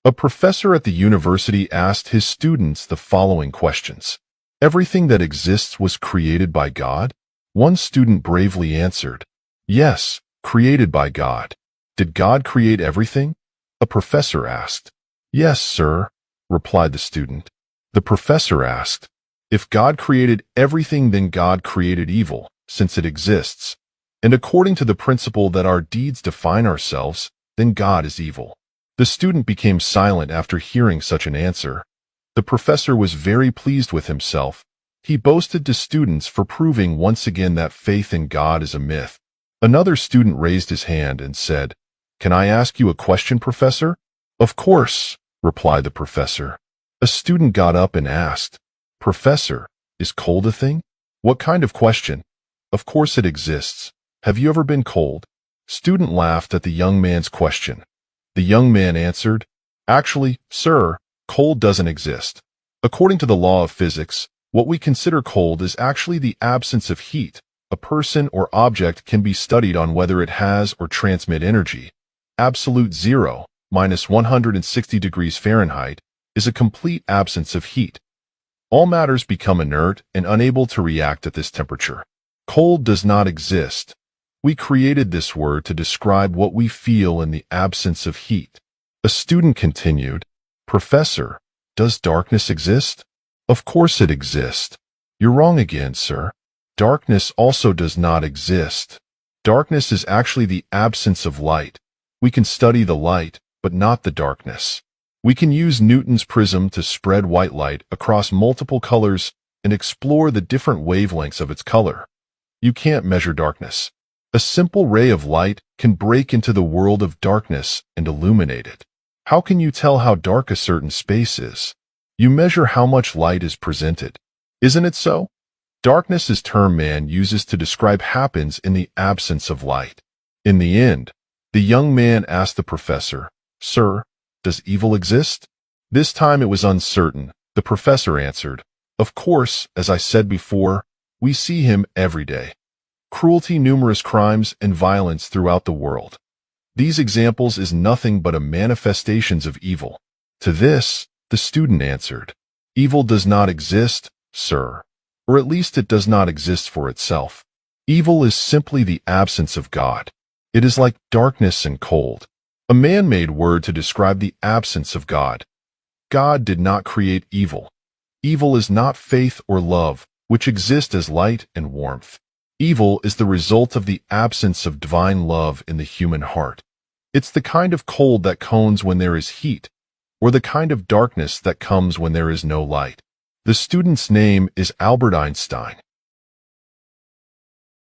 A professor at the university asked his students the following questions. Everything that exists was created by God? One student bravely answered, yes, created by God. Did God create everything? A professor asked. Yes, sir, replied the student. The professor asked, if God created everything, then God created evil, since it exists. And according to the principle that our deeds define ourselves, then God is evil. The student became silent after hearing such an answer. The professor was very pleased with himself. He boasted to students for proving once again that faith in God is a myth. Another student raised his hand and said, can I ask you a question, Professor? Of course, replied the professor. A student got up and asked, Professor, is cold a thing? What kind of question? Of course it exists. Have you ever been cold? Student laughed at the young man's question. The young man answered, actually, sir, cold doesn't exist. According to the law of physics, what we consider cold is actually the absence of heat. A person or object can be studied on whether it has or transmit energy. Absolute zero, minus 160 degrees Fahrenheit, is a complete absence of heat. All matters become inert and unable to react at this temperature. Cold does not exist. We created this word to describe what we feel in the absence of heat. A student continued, Professor, does darkness exist? Of course it exists. You're wrong again, sir. Darkness also does not exist. Darkness is actually the absence of light. We can study the light, but not the darkness. We can use Newton's prism to spread white light across multiple colors and explore the different wavelengths of its color. You can't measure darkness. A simple ray of light can break into the world of darkness and illuminate it. How can you tell how dark a certain space is? You measure how much light is presented. Isn't it so? Darkness is a term man uses to describe happens in the absence of light. In the end, the young man asked the professor, Sir, does evil exist? This time it was uncertain. The professor answered, Of course, as I said before, we see him every day. Cruelty, numerous crimes, and violence throughout the world. These examples is nothing but a manifestations of evil. To this, the student answered, Evil does not exist, sir, or at least it does not exist for itself. Evil is simply the absence of God. It is like darkness and cold, a man-made word to describe the absence of God. God did not create evil. Evil is not faith or love, which exist as light and warmth. Evil is the result of the absence of divine love in the human heart. It's the kind of cold that comes when there is heat, or the kind of darkness that comes when there is no light. The student's name is Albert Einstein.